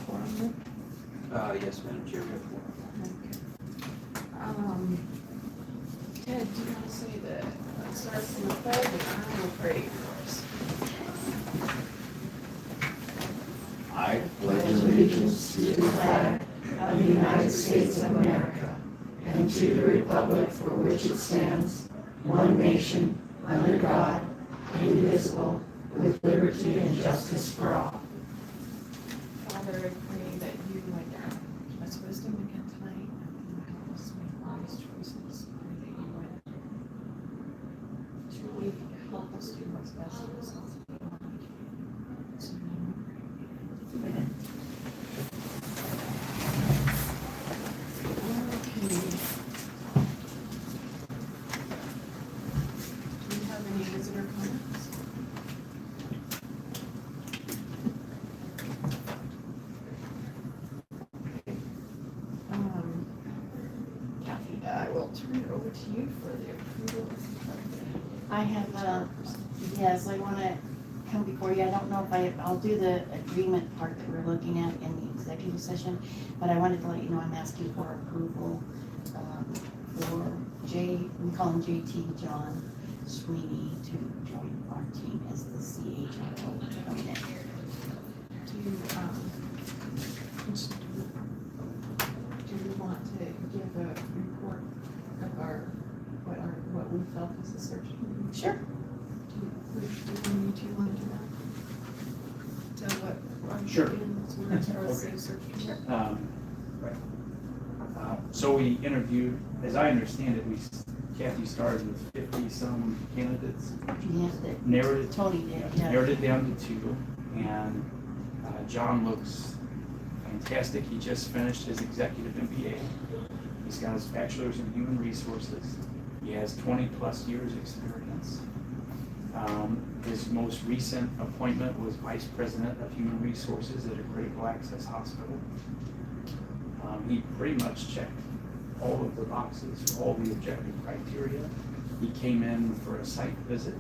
forum? Yes, Madam Chair, we have four. Okay. Ted, do you want to say that, start from the flag, and I will pray for us. I pledge allegiance to the flag of the United States of America and to the republic for which it stands, one nation, under God, indivisible, with liberty and justice for all. Father, I pray that you would give us wisdom again tonight and help us make wise choices. I pray that you would truly help us do what's best for us. Amen. Do you have any visitor comments? Kathy, I will turn it over to you for the approval. I have, yes, I want to come before you. I don't know if I'll do the agreement part that we're looking at in the executive session, but I wanted to let you know I'm asking for approval for we call him JT, John Sweeney, to join our team as the CHRO permanent. Do you want to give a report of what we felt as a search committee? Sure. Do you need to want to do that? Tell what our Sure. feelings were as far as the search committee? Right. So we interviewed, as I understand it, Kathy started with 50-some candidates. Yes, Narrowed it. Tony did, yeah. Narrowed it down to 2, and John looks fantastic. He just finished his executive MBA. He's got his bachelor's in human resources. He has 20+ years experience. His most recent appointment was vice president of human resources at a critical access hospital. He pretty much checked all of the boxes, all the objective criteria. He came in for a site visit,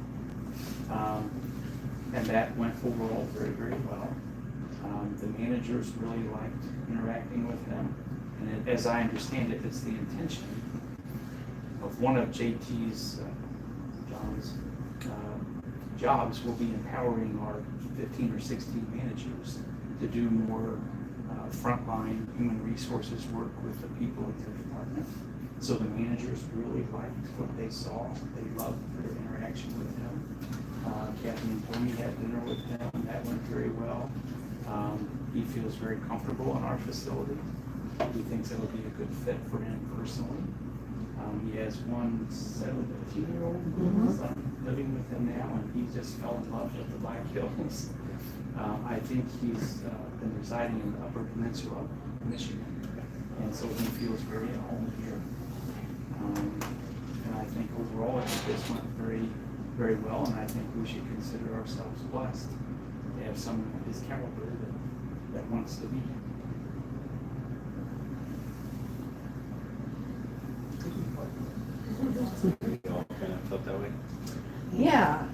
and that went overall very, very well. The managers really liked interacting with him, and as I understand it, it's the intention of one of JT's, John's, jobs will be empowering our 15 or 16 managers to do more frontline human resources work with the people in their department. So the managers really liked what they saw. They loved their interaction with him. Kathy and Tony had dinner with him. That went very well. He feels very comfortable in our facility. He thinks it'll be a good fit for him personally. He has one 17-year-old son living with him now, and he just fell in love with the Black Hills. I think he's been residing in the Upper Peninsula of Michigan, and so he feels very at home here. And I think overall, I think this went very, very well, and I think we should consider ourselves blessed to have someone of his caliber that wants to be here. We all kind of felt that way. Yeah,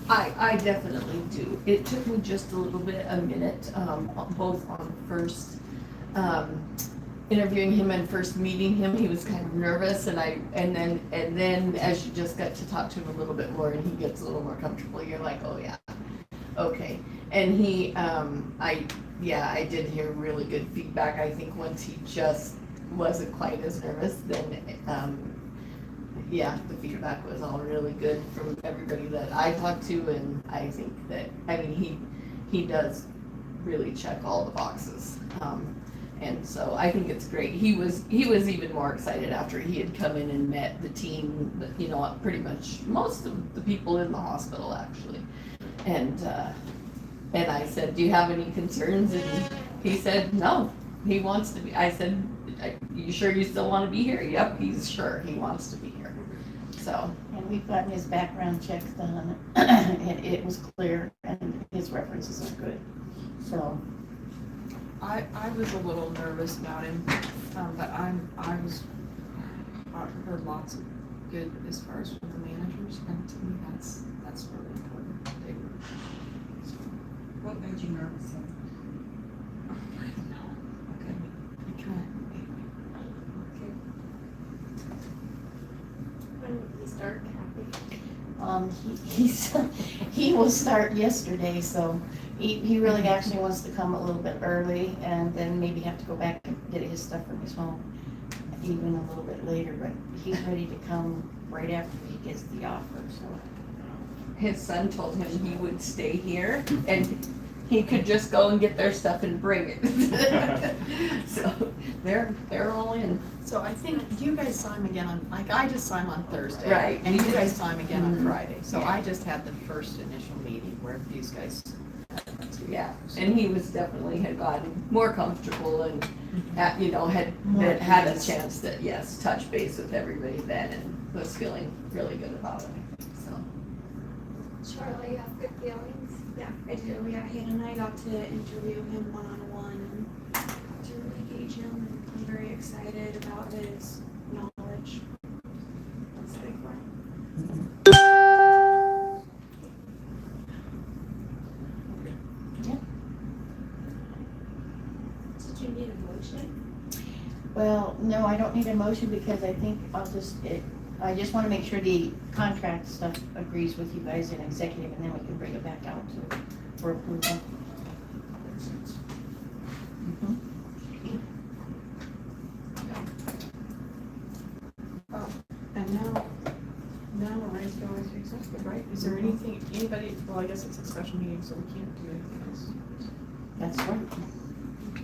I definitely do. It took me just a little bit, a minute, both on first interviewing him and first meeting him. He was kind of nervous, and then as you just got to talk to him a little bit more, and he gets a little more comfortable, you're like, oh yeah, okay. And I did hear really good feedback. I think once he just wasn't quite as nervous, then the feedback was all really good from everybody that I talked to, and I think that, he does really check all the boxes, and so I think it's great. He was even more excited after he had come in and met the team, pretty much most of the people in the hospital actually, and I said, do you have any concerns? And he said no, he wants to be. I said, you sure you still want to be here? Yep, he's sure he wants to be here. So, And we've gotten his background checks done, and it was clear, and his references are good. So, I was a little nervous about him, but I heard lots of good as far as from the managers, and to me that's really important. What made you nervous? start, Kathy? He will start yesterday, so he really actually wants to come a little bit early and then maybe have to go back and get his stuff from his home even a little bit later, but he's ready to come right after he gets the offer, so. His son told him he would stay here and he could just go and get their stuff and bring it. So they're all in. So I think you guys saw him again on, like, I just saw him on Thursday. Right. And you guys saw him again on Mhm. Friday. So Yeah. I just had the first initial meeting where these guys. Yeah, and he was definitely had gotten more comfortable and, you know, had More at had a ease. chance to, yes, touch base with everybody then and was feeling really good about it, so. Charlotte, you have good feelings? Yeah, I do. Yeah, Hannah and I got to interview him one-on-one and to really gauge him. And I'm very excited about his knowledge. That's big for him. Did you need a motion? Well, no, I don't need a motion because I think I just want to make sure the contract stuff agrees with you guys in executive and then we can bring it back out for approval. Mhm. And now we're ready to go into executive, right? Is there anything, anybody, well, I guess it's a special meeting, so we can't do anything else. That's right.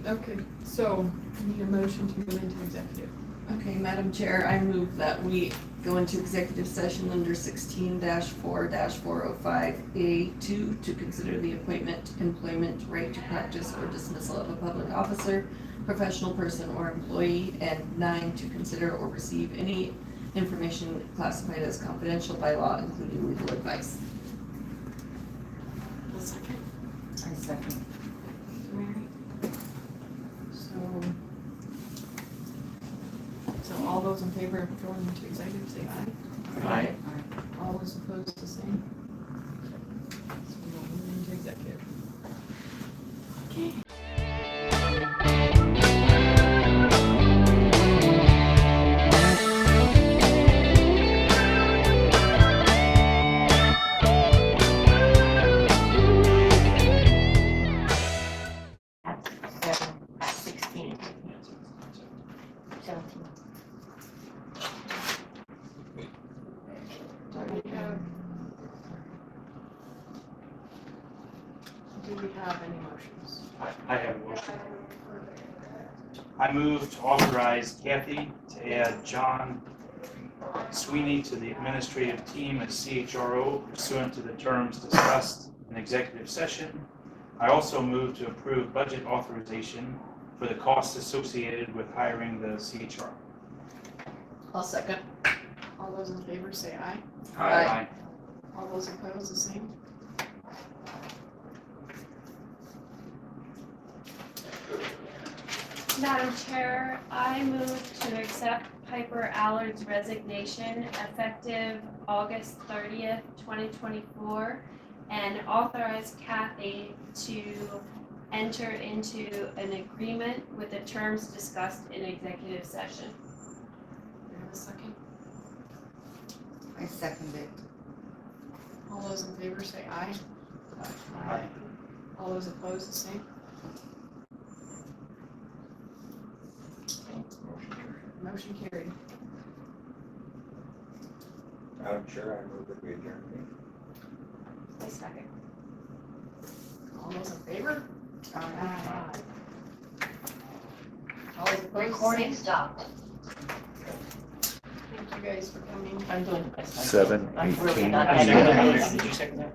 Okay, so we need a motion to go into executive. Okay, Madam Chair, I move that we go into executive session under 16-4-405A2 to consider the appointment, employment, right to practice, or dismissal of a public officer, professional person, or employee, and 9, to consider or receive any information classified as confidential by law, including legal advice. A second. I second. Mary. So all those in favor of going into executive, say aye. Aye. All those opposed, the same. So we will move into executive. Okay. At 7:16. 17. Do we have any motions? I have a motion. I move to authorize Kathy to add John Sweeney to the administrative team as CHRO pursuant to the terms discussed in executive session. I also move to approve budget authorization for the costs associated with hiring the CHRO. I'll second. All those in favor, say aye. Aye. All those opposed, the same. Madam Chair, I move to accept Piper Allard's resignation effective August 30th, 2024, and authorize Kathy to enter into an agreement with the terms discussed in executive session. Do we have a second? I second it. All those in favor, say aye. Aye. All those opposed, the same. Motion carried. Madam Chair, I move that we adjourn the meeting. I second. All those in favor? Aye. All those opposed, the Recording same. stopped. Thank you guys for coming. I'm doing the best. 7:18. Did you second that?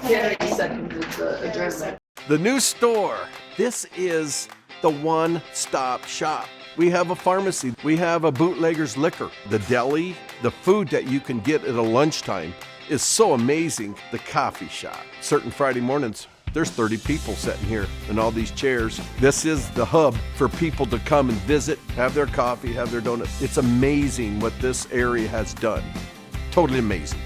Gary Okay. seconded the adjournment. The new store. This is the one-stop shop. We have a pharmacy. We have a bootlegger's liquor. The deli, the food that you can get at a lunchtime is so amazing. The coffee shop. Certain Friday mornings, there's 30 people sitting here in all these chairs. This is the hub for people to come and visit, have their coffee, have their donuts. It's amazing what this area has done. Totally amazing.